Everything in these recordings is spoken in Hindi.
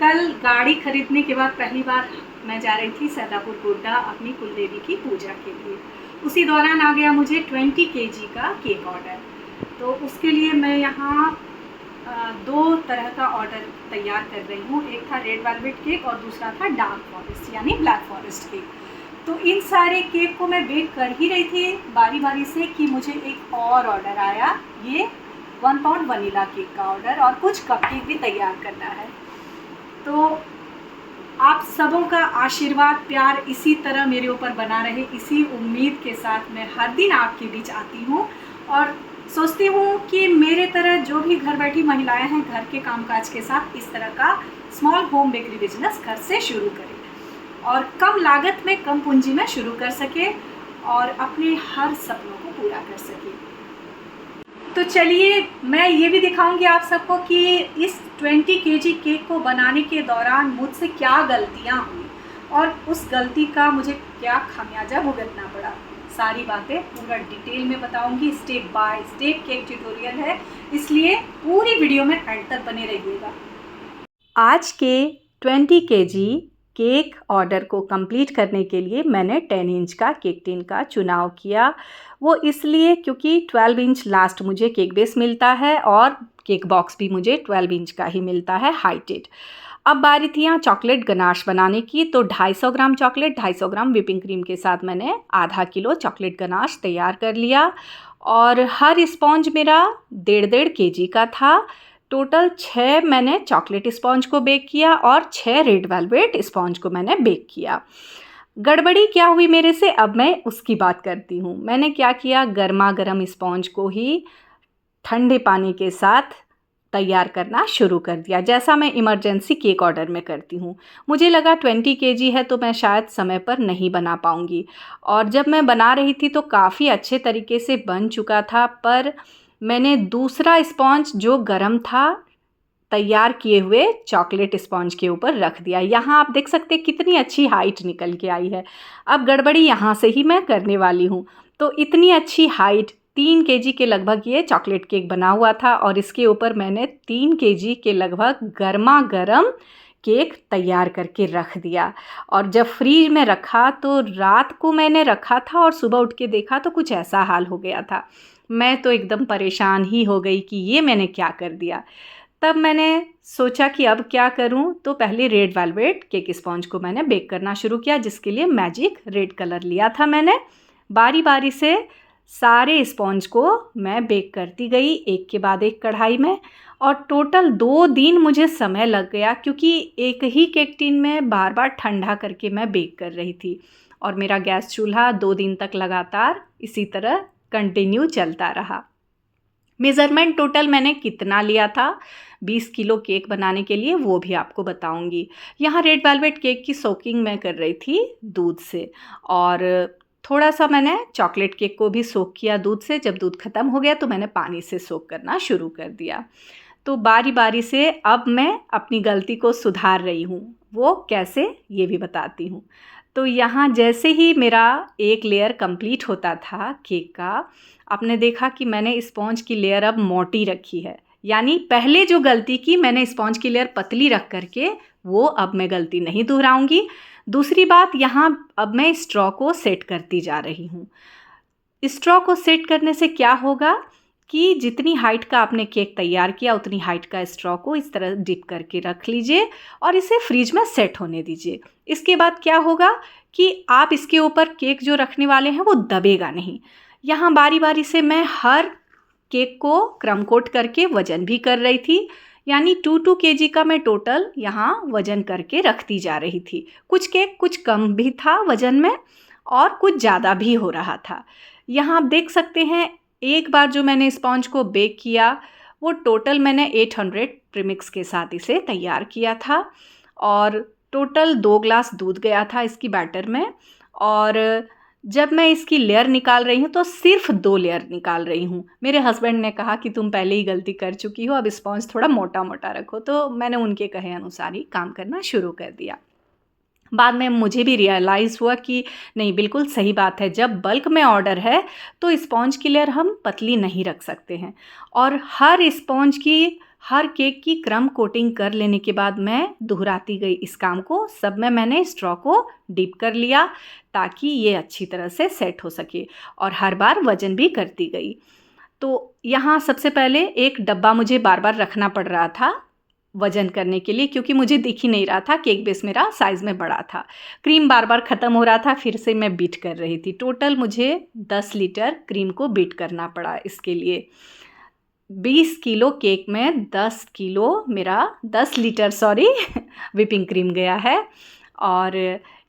कल गाड़ी खरीदने के बाद पहली बार मैं जा रही थी सैदापुर गोड्डा अपनी कुलदेवी की पूजा के लिए। उसी दौरान आ गया मुझे 20 केजी का केक ऑर्डर। तो उसके लिए मैं यहाँ दो तरह का ऑर्डर तैयार कर रही हूँ। एक था रेड वेलवेट केक और दूसरा था डार्क फॉरेस्ट यानी ब्लैक फॉरेस्ट केक। तो इन सारे केक को मैं बेक कर ही रही थी बारी बारी से कि मुझे एक और ऑर्डर आया, ये 1 पाउंड वनीला केक का ऑर्डर, और कुछ कप केक भी तैयार करना है। तो आप सबों का आशीर्वाद प्यार इसी तरह मेरे ऊपर बना रहे, इसी उम्मीद के साथ मैं हर दिन आपके बीच आती हूँ और सोचती हूँ कि मेरे तरह जो भी घर बैठी महिलाएं हैं घर के कामकाज के साथ इस तरह का स्मॉल होम बेकरी बिजनेस घर से शुरू करें और कम लागत में कम पूंजी में शुरू कर सके और अपने हर सपनों को पूरा कर सके। तो चलिए मैं ये भी दिखाऊंगी आप सबको कि इस 20 केजी केक को बनाने के दौरान मुझसे क्या गलतियां हुई और उस गलती का मुझे क्या खामियाजा भुगतना पड़ा। सारी बातें पूरा डिटेल में बताऊंगी, step by step cake tutorial है, इसलिए पूरी वीडियो में एंड तक बने रहिएगा। आज के 20 केजी केक ऑर्डर को कंप्लीट करने के लिए मैंने 10 इंच का केक टिन का चुनाव किया। वो इसलिए क्योंकि 12 इंच लास्ट मुझे केक बेस मिलता है और केक बॉक्स भी मुझे 12 इंच का ही मिलता है हाइटेड। अब बारी थी यहाँ चॉकलेट गनाश बनाने की। तो 250 ग्राम चॉकलेट, 250 ग्राम व्हिपिंग क्रीम के साथ मैंने आधा किलो चॉकलेट गनाश तैयार कर लिया और हर स्पॉन्ज मेरा 1.5 केजी का था। टोटल 6 मैंने चॉकलेट स्पॉन्ज को बेक किया और 6 रेड वेलवेट स्पॉन्ज को मैंने बेक किया। गड़बड़ी क्या हुई मेरे से, अब मैं उसकी बात करती हूँ। मैंने क्या किया, गर्मा गर्म स्पॉन्ज को ही ठंडे पानी के साथ तैयार करना शुरू कर दिया, जैसा मैं इमरजेंसी केक ऑर्डर में करती हूँ। मुझे लगा 20 केजी है तो मैं शायद समय पर नहीं बना पाऊँगी, और जब मैं बना रही थी तो काफ़ी अच्छे तरीके से बन चुका था, पर मैंने दूसरा स्पॉन्ज जो गर्म था तैयार किए हुए चॉकलेट स्पॉन्ज के ऊपर रख दिया। यहाँ आप देख सकते हैं कितनी अच्छी हाइट निकल के आई है। अब गड़बड़ी यहाँ से ही मैं करने वाली हूँ। तो इतनी अच्छी हाइट, 3 केजी के लगभग ये चॉकलेट केक बना हुआ था और इसके ऊपर मैंने 3 केजी के लगभग गर्मा गर्म केक तैयार करके रख दिया। और जब फ्रीज में रखा तो रात को मैंने रखा था और सुबह उठ के देखा तो कुछ ऐसा हाल हो गया था। मैं तो एकदम परेशान ही हो गई कि ये मैंने क्या कर दिया। तब मैंने सोचा कि अब क्या करूं, तो पहले रेड वेलवेट केक स्पॉन्ज को मैंने बेक करना शुरू किया, जिसके लिए मैजिक रेड कलर लिया था मैंने। बारी बारी से सारे स्पॉन्ज को मैं बेक करती गई एक के बाद एक कढ़ाई में, और टोटल 2 दिन मुझे समय लग गया क्योंकि एक ही केक टिन में बार बार ठंडा करके मैं बेक कर रही थी और मेरा गैस चूल्हा 2 दिन तक लगातार इसी तरह कंटिन्यू चलता रहा। मेज़रमेंट टोटल मैंने कितना लिया था 20 किलो केक बनाने के लिए वो भी आपको बताऊंगी। यहाँ रेड वेलवेट केक की सोकिंग मैं कर रही थी दूध से, और थोड़ा सा मैंने चॉकलेट केक को भी सोक किया दूध से। जब दूध ख़त्म हो गया तो मैंने पानी से सोक करना शुरू कर दिया। तो बारी बारी से अब मैं अपनी गलती को सुधार रही हूँ, वो कैसे ये भी बताती हूँ। तो यहाँ जैसे ही मेरा एक लेयर कंप्लीट होता था केक का, आपने देखा कि मैंने स्पॉन्ज की लेयर अब मोटी रखी है, यानी पहले जो गलती की मैंने स्पॉन्ज की लेयर पतली रख करके, वो अब मैं गलती नहीं दोहराऊंगी। दूसरी बात, यहाँ अब मैं स्ट्रॉ को सेट करती जा रही हूँ। स्ट्रॉ को सेट करने से क्या होगा कि जितनी हाइट का आपने केक तैयार किया उतनी हाइट का स्ट्रॉ को इस तरह डिप करके रख लीजिए और इसे फ्रिज में सेट होने दीजिए। इसके बाद क्या होगा कि आप इसके ऊपर केक जो रखने वाले हैं वो दबेगा नहीं। यहाँ बारी बारी से मैं हर केक को क्रम कोट करके वज़न भी कर रही थी, यानी 2 केजी का मैं टोटल यहाँ वज़न करके रखती जा रही थी। कुछ केक कुछ कम भी था वज़न में और कुछ ज़्यादा भी हो रहा था। यहाँ आप देख सकते हैं एक बार जो मैंने स्पॉन्ज को बेक किया वो टोटल मैंने 800 प्रीमिक्स के साथ इसे तैयार किया था, और टोटल 2 ग्लास दूध गया था इसकी बैटर में। और जब मैं इसकी लेयर निकाल रही हूँ तो सिर्फ 2 लेयर निकाल रही हूँ। मेरे हस्बैंड ने कहा कि तुम पहले ही गलती कर चुकी हो, अब स्पॉन्ज थोड़ा मोटा मोटा रखो, तो मैंने उनके कहे अनुसार ही काम करना शुरू कर दिया। बाद में मुझे भी रियलाइज़ हुआ कि नहीं, बिल्कुल सही बात है, जब बल्क में ऑर्डर है तो स्पॉन्ज की लेयर हम पतली नहीं रख सकते हैं, और हर स्पॉन्ज की हर केक की क्रम कोटिंग कर लेने के बाद मैं दोहराती गई इस काम को। सब में मैंने स्ट्रॉ को डिप कर लिया ताकि ये अच्छी तरह से सेट हो सके, और हर बार वज़न भी करती गई। तो यहाँ सबसे पहले एक डब्बा मुझे बार बार रखना पड़ रहा था वज़न करने के लिए, क्योंकि मुझे दिख ही नहीं रहा था, केक बेस मेरा साइज़ में बड़ा था। क्रीम बार बार ख़त्म हो रहा था, फिर से मैं बीट कर रही थी। टोटल मुझे 10 लीटर क्रीम को बीट करना पड़ा इसके लिए। 20 किलो केक में 10 लीटर व्हिपिंग क्रीम गया है। और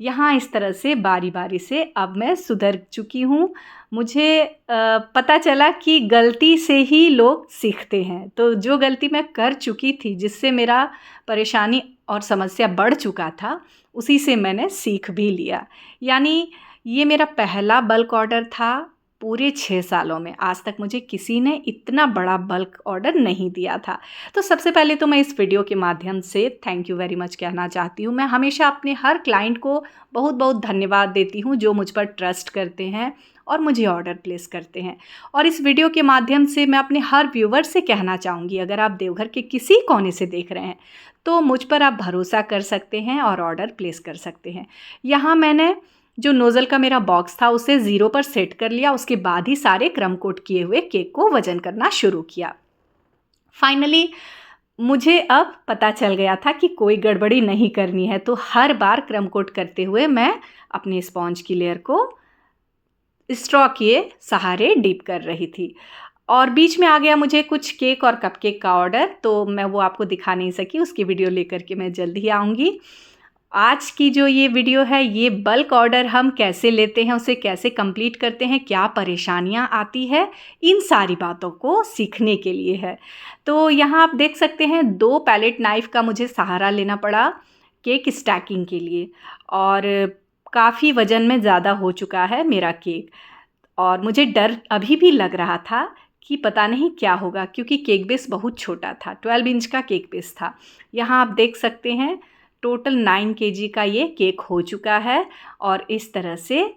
यहाँ इस तरह से बारी बारी से अब मैं सुधर चुकी हूँ। मुझे पता चला कि गलती से ही लोग सीखते हैं। तो जो गलती मैं कर चुकी थी, जिससे मेरा परेशानी और समस्या बढ़ चुका था, उसी से मैंने सीख भी लिया। यानी ये मेरा पहला बल्क ऑर्डर था पूरे 6 सालों में। आज तक मुझे किसी ने इतना बड़ा बल्क ऑर्डर नहीं दिया था। तो सबसे पहले तो मैं इस वीडियो के माध्यम से थैंक यू वेरी मच कहना चाहती हूँ। मैं हमेशा अपने हर क्लाइंट को बहुत बहुत धन्यवाद देती हूँ जो मुझ पर ट्रस्ट करते हैं और मुझे ऑर्डर प्लेस करते हैं। और इस वीडियो के माध्यम से मैं अपने हर व्यूवर से कहना चाहूँगी, अगर आप देवघर के किसी कोने से देख रहे हैं तो मुझ पर आप भरोसा कर सकते हैं और ऑर्डर प्लेस कर सकते हैं। यहाँ मैंने जो नोज़ल का मेरा बॉक्स था उसे 0 पर सेट कर लिया। उसके बाद ही सारे क्रम कोट किए हुए केक को वज़न करना शुरू किया। फाइनली मुझे अब पता चल गया था कि कोई गड़बड़ी नहीं करनी है। तो हर बार क्रम कोट करते हुए मैं अपने स्पॉन्ज की लेयर को स्ट्रॉ के सहारे डीप कर रही थी। और बीच में आ गया मुझे कुछ केक और कपकेक का ऑर्डर, तो मैं वो आपको दिखा नहीं सकी। उसकी वीडियो लेकर के मैं जल्द ही आऊँगी। आज की जो ये वीडियो है, ये बल्क ऑर्डर हम कैसे लेते हैं, उसे कैसे कंप्लीट करते हैं, क्या परेशानियां आती है, इन सारी बातों को सीखने के लिए है। तो यहाँ आप देख सकते हैं 2 पैलेट नाइफ़ का मुझे सहारा लेना पड़ा केक स्टैकिंग के लिए। और काफ़ी वज़न में ज़्यादा हो चुका है मेरा केक, और मुझे डर अभी भी लग रहा था कि पता नहीं क्या होगा, क्योंकि केक बेस बहुत छोटा था। 12 इंच का केक बेस था। यहाँ आप देख सकते हैं टोटल 9 kg का ये केक हो चुका है। और इस तरह से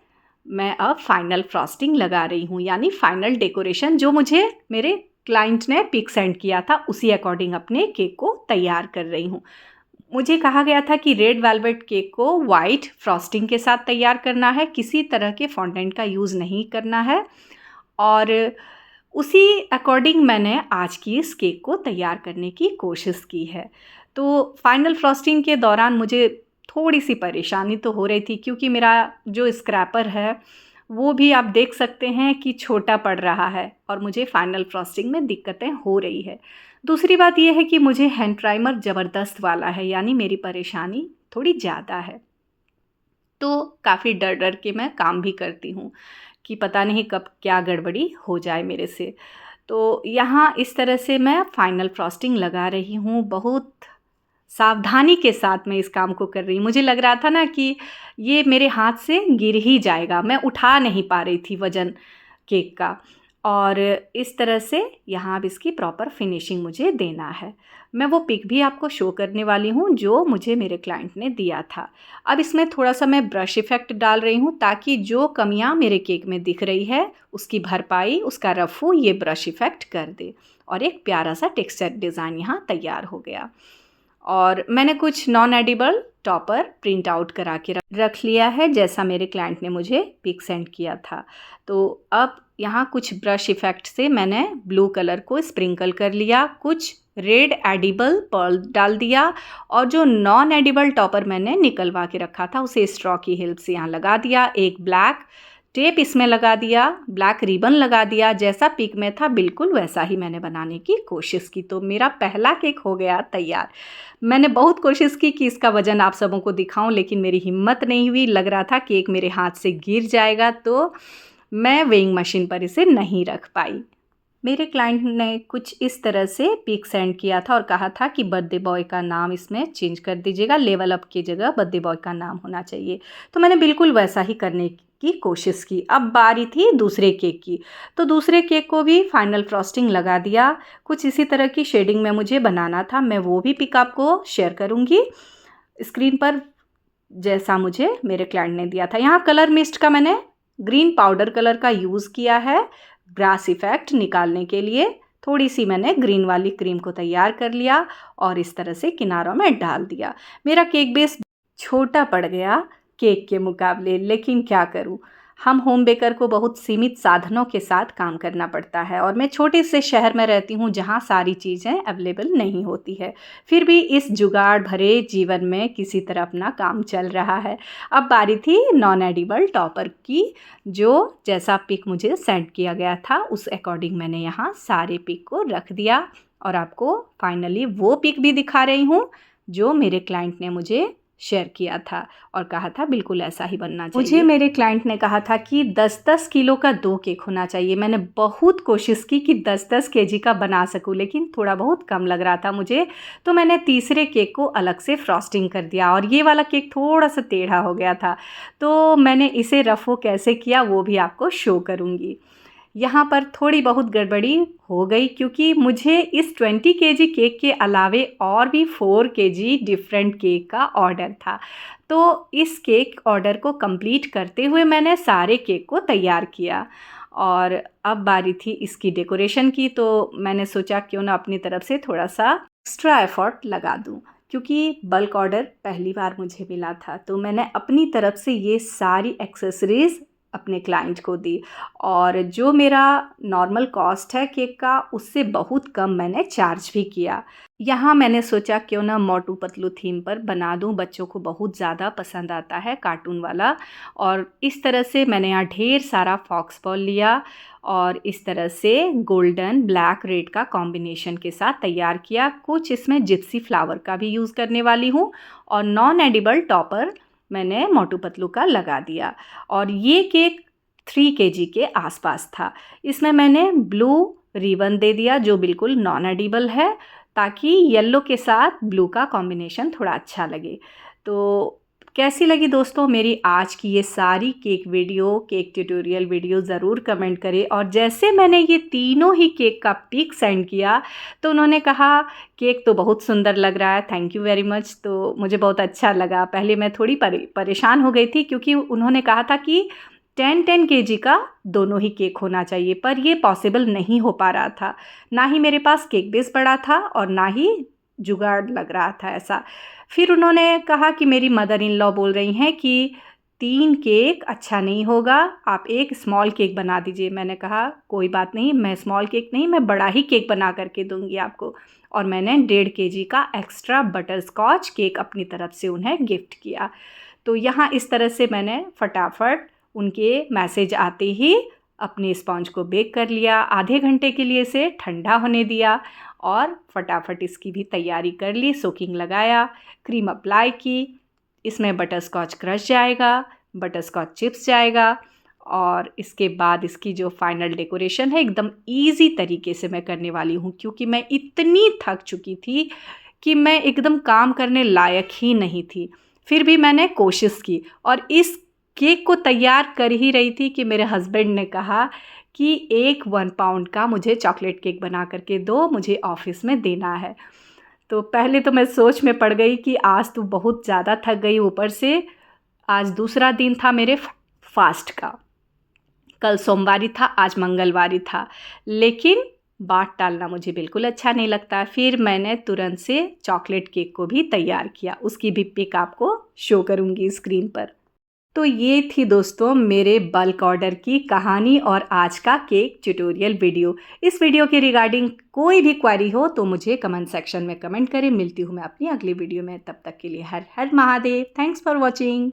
मैं अब फाइनल फ्रॉस्टिंग लगा रही हूँ, यानी फाइनल डेकोरेशन जो मुझे मेरे क्लाइंट ने पिक सेंड किया था उसी अकॉर्डिंग अपने केक को तैयार कर रही हूँ। मुझे कहा गया था कि रेड वेलवेट केक को वाइट फ्रॉस्टिंग के साथ तैयार करना है, किसी तरह के फॉन्डेंट का यूज़ नहीं करना है। और उसी अकॉर्डिंग मैंने आज की इस केक को तैयार करने की कोशिश की है। तो फाइनल फ्रॉस्टिंग के दौरान मुझे थोड़ी सी परेशानी तो हो रही थी, क्योंकि मेरा जो स्क्रैपर है वो भी आप देख सकते हैं कि छोटा पड़ रहा है और मुझे फाइनल फ्रॉस्टिंग में दिक्कतें हो रही है। दूसरी बात यह है कि मुझे हैंड प्राइमर ज़बरदस्त वाला है, यानी मेरी परेशानी थोड़ी ज़्यादा है। तो काफ़ी डर डर के मैं काम भी करती हूँ कि पता नहीं कब क्या गड़बड़ी हो जाए मेरे से। तो यहाँ इस तरह से मैं फाइनल फ्रॉस्टिंग लगा रही हूँ। बहुत सावधानी के साथ मैं इस काम को कर रही हूँ। मुझे लग रहा था ना कि ये मेरे हाथ से गिर ही जाएगा, मैं उठा नहीं पा रही थी वज़न केक का। और इस तरह से यहाँ अब इसकी प्रॉपर फिनिशिंग मुझे देना है। मैं वो पिक भी आपको शो करने वाली हूँ जो मुझे मेरे क्लाइंट ने दिया था। अब इसमें थोड़ा सा मैं ब्रश इफ़ेक्ट डाल रही हूँ ताकि जो कमियाँ मेरे केक में दिख रही है उसकी भरपाई, उसका रफू ये ब्रश इफ़ेक्ट कर दे। और एक प्यारा सा टेक्सचर डिज़ाइन यहाँ तैयार हो गया। और मैंने कुछ non edible topper print out करा के रख लिया है, जैसा मेरे क्लाइंट ने मुझे पिक सेंड किया था। तो अब यहाँ कुछ ब्रश इफ़ेक्ट से मैंने ब्लू कलर को स्प्रिंकल कर लिया, कुछ रेड एडिबल पर्ल डाल दिया, और जो नॉन एडिबल टॉपर मैंने निकलवा के रखा था उसे स्ट्रॉ की हेल्प से यहाँ लगा दिया। एक ब्लैक टेप इसमें लगा दिया, ब्लैक रिबन लगा दिया। जैसा पिक में था बिल्कुल वैसा ही मैंने बनाने की कोशिश की। तो मेरा पहला केक हो गया तैयार। मैंने बहुत कोशिश की कि इसका वज़न आप सबों को दिखाऊं, लेकिन मेरी हिम्मत नहीं हुई। लग रहा था केक मेरे हाथ से गिर जाएगा, तो मैं वेइंग मशीन पर इसे नहीं रख पाई। मेरे क्लाइंट ने कुछ इस तरह से पिक सेंड किया था और कहा था कि बर्थडे बॉय का नाम इसमें चेंज कर दीजिएगा, लेवल अप की जगह बर्थडे बॉय का नाम होना चाहिए। तो मैंने बिल्कुल वैसा ही करने की कोशिश की। अब बारी थी दूसरे केक की, तो दूसरे केक को भी फाइनल फ्रॉस्टिंग लगा दिया। कुछ इसी तरह की शेडिंग में मुझे बनाना था। मैं वो भी पिक आपको शेयर करूँगी स्क्रीन पर, जैसा मुझे मेरे क्लाइंट ने दिया था। यहाँ कलर मिस्ट का मैंने ग्रीन पाउडर कलर का यूज़ किया है ग्रास इफ़ेक्ट निकालने के लिए, थोड़ी सी मैंने ग्रीन वाली क्रीम को तैयार कर लिया और इस तरह से किनारों में डाल दिया। मेरा केक बेस छोटा पड़ गया केक के मुकाबले, लेकिन क्या करूं, हम होम बेकर को बहुत सीमित साधनों के साथ काम करना पड़ता है और मैं छोटे से शहर में रहती हूं जहां सारी चीज़ें अवेलेबल नहीं होती है। फिर भी इस जुगाड़ भरे जीवन में किसी तरह अपना काम चल रहा है। अब बारी थी नॉन एडिबल टॉपर की, जो जैसा पिक मुझे सेंड किया गया था उस अकॉर्डिंग मैंने यहाँ सारे पिक को रख दिया और आपको फाइनली वो पिक भी दिखा रही हूँ जो मेरे क्लाइंट ने मुझे शेयर किया था और कहा था बिल्कुल ऐसा ही बनना चाहिए। मुझे मेरे क्लाइंट ने कहा था कि 10-10 किलो का 2 केक होना चाहिए। मैंने बहुत कोशिश की कि 10-10 केजी का बना सकूं, लेकिन थोड़ा बहुत कम लग रहा था मुझे, तो मैंने तीसरे केक को अलग से फ्रॉस्टिंग कर दिया और ये वाला केक थोड़ा सा टेढ़ा हो गया था, तो मैंने इसे रफ़ो कैसे किया वो भी आपको शो करूँगी। यहाँ पर थोड़ी बहुत गड़बड़ी हो गई क्योंकि मुझे इस 20 केजी केक के अलावे और भी 4 केजी डिफरेंट केक का ऑर्डर था। तो इस केक ऑर्डर को कंप्लीट करते हुए मैंने सारे केक को तैयार किया और अब बारी थी इसकी डेकोरेशन की। तो मैंने सोचा क्यों ना अपनी तरफ से थोड़ा सा एक्स्ट्रा एफर्ट लगा दूँ, क्योंकि बल्क ऑर्डर पहली बार मुझे मिला था। तो मैंने अपनी तरफ से ये सारी एक्सेसरीज़ अपने क्लाइंट को दी और जो मेरा नॉर्मल कॉस्ट है केक का उससे बहुत कम मैंने चार्ज भी किया। यहाँ मैंने सोचा क्यों ना मोटू पतलू थीम पर बना दूँ, बच्चों को बहुत ज़्यादा पसंद आता है कार्टून वाला। और इस तरह से मैंने यहाँ ढेर सारा फॉक्स बॉल लिया और इस तरह से गोल्डन ब्लैक रेड का कॉम्बिनेशन के साथ तैयार किया। कुछ इसमें जिप्सी फ्लावर का भी यूज़ करने वाली हूँ और नॉन एडिबल टॉपर मैंने मोटू पतलू का लगा दिया। और ये केक 3 केजी के आसपास था। इसमें मैंने ब्लू रिबन दे दिया जो बिल्कुल नॉन एडिबल है, ताकि येलो के साथ ब्लू का कॉम्बिनेशन थोड़ा अच्छा लगे। तो कैसी लगी दोस्तों मेरी आज की ये सारी केक ट्यूटोरियल वीडियो ज़रूर कमेंट करें। और जैसे मैंने ये तीनों ही केक का पिक सेंड किया तो उन्होंने कहा केक तो बहुत सुंदर लग रहा है, थैंक यू वेरी मच। तो मुझे बहुत अच्छा लगा। पहले मैं थोड़ी परेशान हो गई थी क्योंकि उन्होंने कहा था कि 10-10 केजी का दोनों ही केक होना चाहिए, पर ये पॉसिबल नहीं हो पा रहा था। ना ही मेरे पास केक बेस बड़ा था और ना ही जुगाड़ लग रहा था ऐसा। फिर उन्होंने कहा कि मेरी मदर इन लॉ बोल रही हैं कि 3 केक अच्छा नहीं होगा, आप एक स्मॉल केक बना दीजिए। मैंने कहा कोई बात नहीं, मैं स्मॉल केक नहीं, मैं बड़ा ही केक बना करके दूंगी आपको। और मैंने 1.5 केजी का एक्स्ट्रा बटर स्कॉच केक अपनी तरफ से उन्हें गिफ्ट किया। तो यहाँ इस तरह से मैंने फटाफट उनके मैसेज आते ही अपने स्पॉन्ज को बेक कर लिया, आधे घंटे के लिए इसे ठंडा होने दिया और फटाफट इसकी भी तैयारी कर ली। सोकिंग लगाया, क्रीम अप्लाई की, इसमें बटर स्कॉच क्रश जाएगा, बटर स्कॉच चिप्स जाएगा और इसके बाद इसकी जो फाइनल डेकोरेशन है एकदम इजी तरीके से मैं करने वाली हूँ, क्योंकि मैं इतनी थक चुकी थी कि मैं एकदम काम करने लायक ही नहीं थी। फिर भी मैंने कोशिश की और इस केक को तैयार कर ही रही थी कि मेरे हस्बैंड ने कहा कि एक 1 पाउंड का मुझे चॉकलेट केक बना करके दो, मुझे ऑफिस में देना है। तो पहले तो मैं सोच में पड़ गई कि आज तो बहुत ज़्यादा थक गई, ऊपर से आज दूसरा दिन था मेरे फास्ट का। कल सोमवारी था, आज मंगलवारी था, लेकिन बात टालना मुझे बिल्कुल अच्छा नहीं लगता। फिर मैंने तुरंत से चॉकलेट केक को भी तैयार किया, उसकी भी पिक आपको शो करूँगी स्क्रीन पर। तो ये थी दोस्तों मेरे बल्क ऑर्डर की कहानी और आज का केक ट्यूटोरियल वीडियो। इस वीडियो के रिगार्डिंग कोई भी क्वेरी हो तो मुझे कमेंट सेक्शन में कमेंट करें। मिलती हूँ मैं अपनी अगली वीडियो में, तब तक के लिए हर हर महादेव। Thanks for watching.